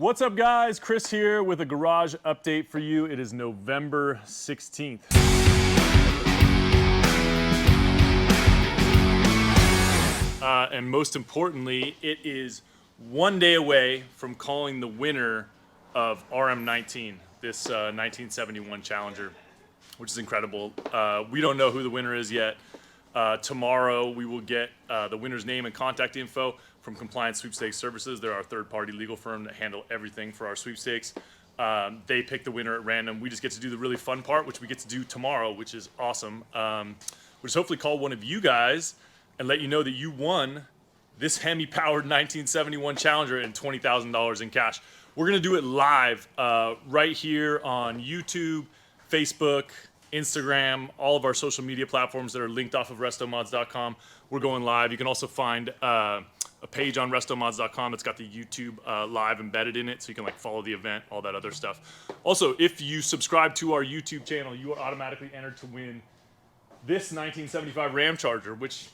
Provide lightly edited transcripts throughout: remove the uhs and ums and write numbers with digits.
What's up, guys? Chris here with a garage update for you. It is November 16th. And most importantly, it is one day away from calling the winner of RM20, this 1971 Challenger, which is incredible. We don't know who the winner is yet. Tomorrow we will get the winner's name and contact info from Compliance Sweepstakes Services. They're our third-party legal firm that handle everything for our sweepstakes. They pick the winner at random. We just get to do the really fun part, which we get to do tomorrow, which is awesome. We'll just hopefully call one of you guys and let you know that you won this HEMI-powered 1971 Challenger and $20,000 in cash. We're gonna do it live right here on YouTube, Facebook, Instagram, all of our social media platforms that are linked off of RestoMods.com. We're going live. You can also find a page on RestoMods.com that's got the YouTube live embedded in it, so you can like follow the event, all that other stuff. Also, if you subscribe to our YouTube channel, you are automatically entered to win this 1975 Ramcharger, which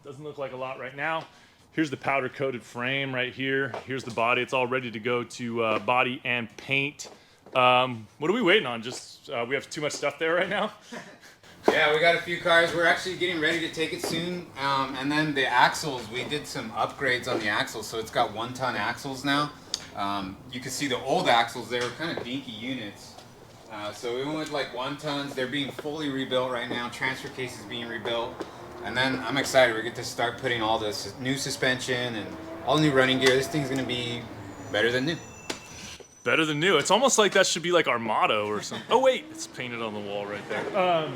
doesn't look like a lot right now. Here's the powder-coated frame right here. Here's the body. It's all ready to go to body and paint. What are we waiting on? Just we have too much stuff there right now? Yeah, we got a few cars. We're actually getting ready to take it soon. And then the axles, we did some upgrades on the axles, so it's got 1-ton axles now. You can see the old axles, they were kind of dinky units. So we went with like 1-tons. They're being fully rebuilt right now. Transfer case is being rebuilt. And then I'm excited. We get to start putting all this new suspension and all new running gear. This thing's gonna be better than new. Better than new. It's almost like that should be like our motto or something. Oh wait, it's painted on the wall right there.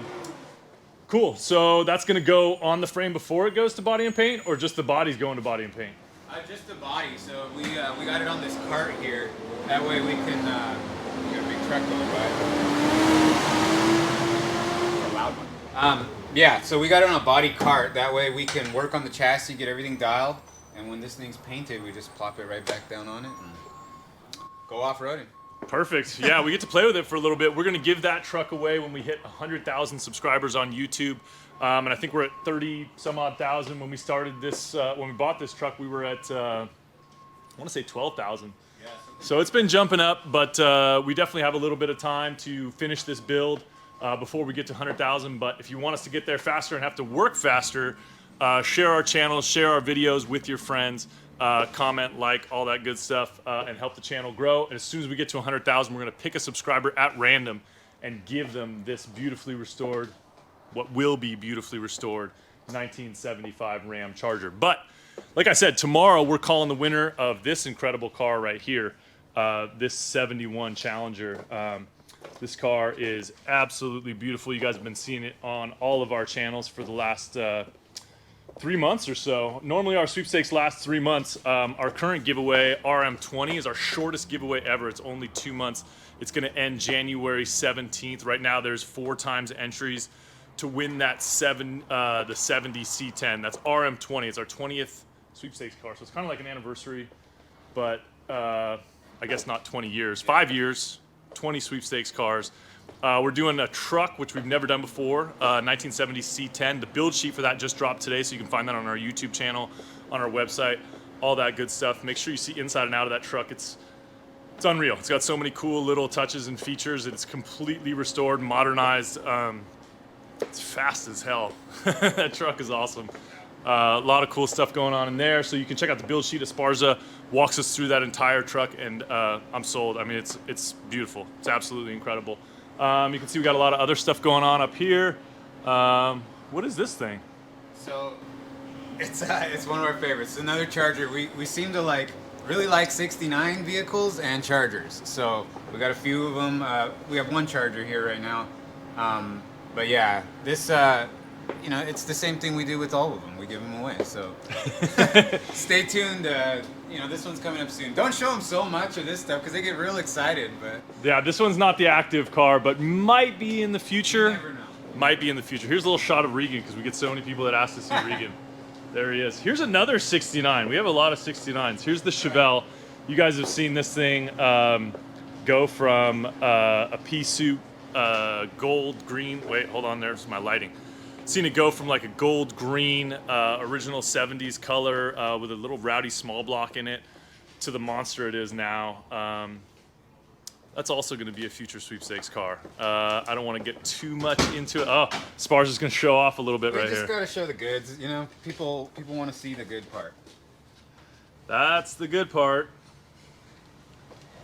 Cool, so that's gonna go on the frame before it goes to body and paint, or just the body's going to body and paint? Just the body, so we got it on this cart here. That way we can, we got a big truck going by. A loud one. Yeah, so we got it on a body cart. That way we can work on the chassis, get everything dialed, and when this thing's painted, we just plop it right back down on it and go off-roading. Perfect. Yeah, we get to play with it for a little bit. We're going to give that truck away when we hit 100,000 subscribers on YouTube. And I think we're at 30-some-odd thousand. When we started this, when we bought this truck, we were at, I want to say 12,000. Yeah, so it's been jumping up, but we definitely have a little bit of time to finish this build before we get to 100,000. But if you want us to get there faster and have to work faster, share our channel, share our videos with your friends. Comment, like, all that good stuff, and help the channel grow. And as soon as we get to 100,000, we're going to pick a subscriber at random and give them this beautifully restored, what will be beautifully restored 1975 Ramcharger. But like I said, tomorrow we're calling the winner of this incredible car right here, this 71 Challenger. This car is absolutely beautiful. You guys have been seeing it on all of our channels for the last 3 months or so. Normally our sweepstakes last 3 months. Our current giveaway, RM20, is our shortest giveaway ever. It's only 2 months. It's gonna end January 17th. Right now there's 4 times entries to win that the 70 C10. That's RM20. It's our 20th sweepstakes car. So it's kind of like an anniversary, but I guess not 20 years. 5 years, 20 sweepstakes cars. We're doing a truck, which we've never done before, 1970 C10. The build sheet for that just dropped today, so you can find that on our YouTube channel, on our website, all that good stuff. Make sure you see inside and out of that truck. It's unreal. It's got so many cool little touches and features. It's completely restored, modernized. It's fast as hell. That truck is awesome. A lot of cool stuff going on in there, so you can check out the build sheet. Esparza walks us through that entire truck, and I'm sold. I mean, it's beautiful. It's absolutely incredible. You can see we got a lot of other stuff going on up here. What is this thing? So it's one of our favorites. Another Charger. We seem to really like 69 vehicles and Chargers. So we got a few of them. We have one Charger here right now. But yeah, this it's the same thing we do with all of them. We give them away. So stay tuned. This one's coming up soon. Don't show them so much of this stuff because they get real excited. But yeah, this one's not the active car, but might be in the future. You never know. Might be in the future. Here's a little shot of Regan because we get so many people that ask to see Regan. There he is. Here's another 69. We have a lot of 69s. Here's the Chevelle. You guys have seen this thing go from a pea soup, gold, green. Wait, hold on. There's my lighting. Seen it go from like a gold green original 70s color with a little rowdy small block in it to the monster it is now. That's also going to be a future sweepstakes car. I don't want to get too much into it. Oh, Esparza's going to show off a little bit right here. We just got to show the goods. You know, people want to see the good part. That's the good part.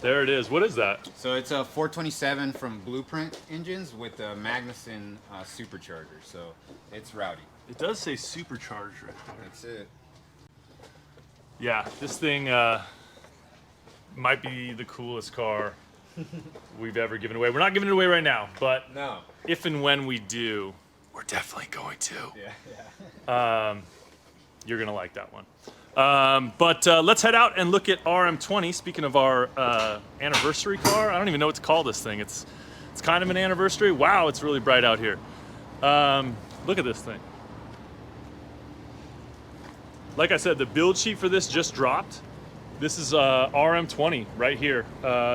There it is. What is that? So it's a 427 from Blueprint Engines with a Magnuson supercharger. So it's rowdy. It does say supercharger right there. That's it. Yeah, this thing might be the coolest car we've ever given away. We're not giving it away right now, but No. if and when we do, we're definitely going to. Yeah. You're gonna like that one. But let's head out and look at RM20. Speaking of our anniversary car, I don't even know what to call this thing. It's kind of an anniversary. Wow, it's really bright out here. Look at this thing. Like I said, the build sheet for this just dropped. This is RM20 right here.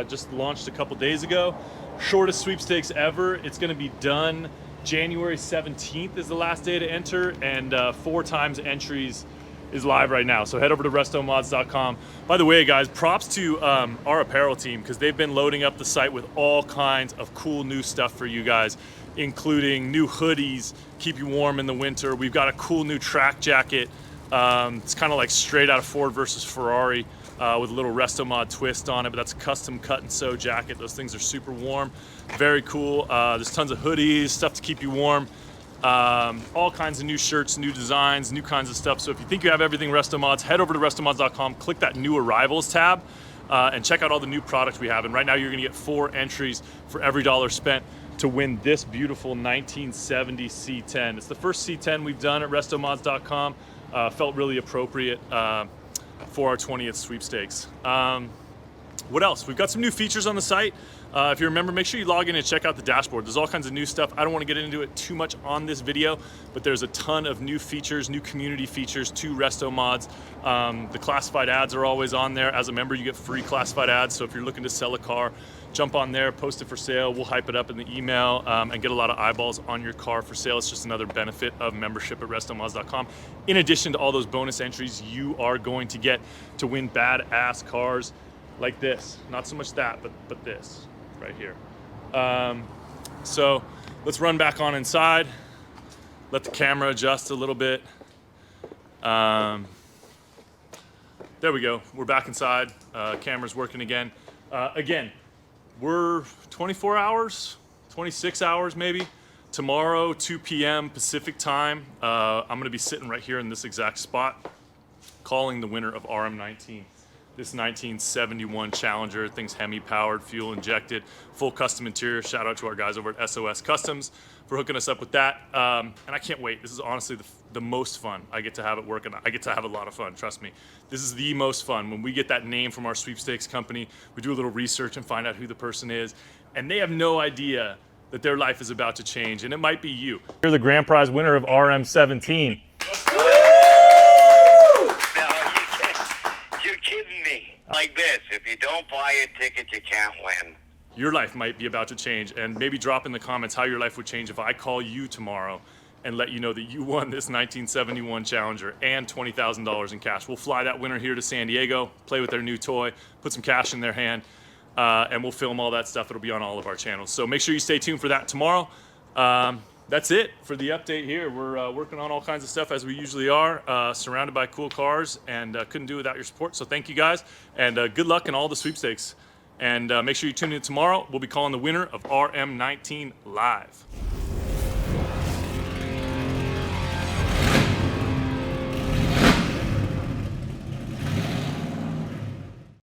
Just launched a couple days ago. Shortest sweepstakes ever. It's going to be done January 17th is the last day to enter, and 4 times entries is live right now. So head over to RestoMods.com. By the way, guys, props to our apparel team, because they've been loading up the site with all kinds of cool new stuff for you guys, including new hoodies, keep you warm in the winter. We've got a cool new track jacket. It's kind of like straight out of Ford versus Ferrari with a little RestoMod twist on it, but that's a custom cut and sew jacket. Those things are super warm, very cool. There's tons of hoodies, stuff to keep you warm. All kinds of new shirts, new designs, new kinds of stuff. So if you think you have everything RestoMods, head over to RestoMods.com, click that new arrivals tab, and check out all the new products we have. And right now you're gonna get 4 entries for every $1 spent to win this beautiful 1970 C10. It's the first C10 we've done at RestoMods.com. Felt really appropriate for our 20th sweepstakes. What else? We've got some new features on the site. If you remember, make sure you log in and check out the dashboard. There's all kinds of new stuff. I don't want to get into it too much on this video, but there's a ton of new features, new community features to RestoMods. The classified ads are always on there. As a member, you get free classified ads. So if you're looking to sell a car, jump on there, post it for sale. We'll hype it up in the email and get a lot of eyeballs on your car for sale. It's just another benefit of membership at RestoMods.com. In addition to all those bonus entries, you are going to get to win badass cars like this. Not so much that, but this right here. So let's run back on inside. Let the camera adjust a little bit. There we go. We're back inside. Camera's working again. Again, we're 24 hours, 26 hours maybe. Tomorrow, 2 p.m. Pacific time, I'm gonna be sitting right here in this exact spot, calling the winner of RM19. This 1971 Challenger. Thing's HEMI powered, fuel injected, full custom interior. Shout out to our guys over at SOS Customs for hooking us up with that. And I can't wait. This is honestly the most fun I get to have at work, and I get to have a lot of fun, trust me. This is the most fun. When we get that name from our sweepstakes company, we do a little research and find out who the person is, and they have no idea that their life is about to change, and it might be you. You're the grand prize winner of RM17. Like this, if you don't buy a ticket, you can't win. Your life might be about to change, and maybe drop in the comments how your life would change if I call you tomorrow and let you know that you won this 1971 Challenger and $20,000 in cash. We'll fly that winner here to San Diego, play with their new toy, put some cash in their hand, and we'll film all that stuff. It'll be on all of our channels. So make sure you stay tuned for that tomorrow. That's it for the update here. We're working on all kinds of stuff as we usually are, surrounded by cool cars, and couldn't do without your support. So thank you guys, and good luck in all the sweepstakes. And make sure you tune in tomorrow. We'll be calling the winner of RM19 live.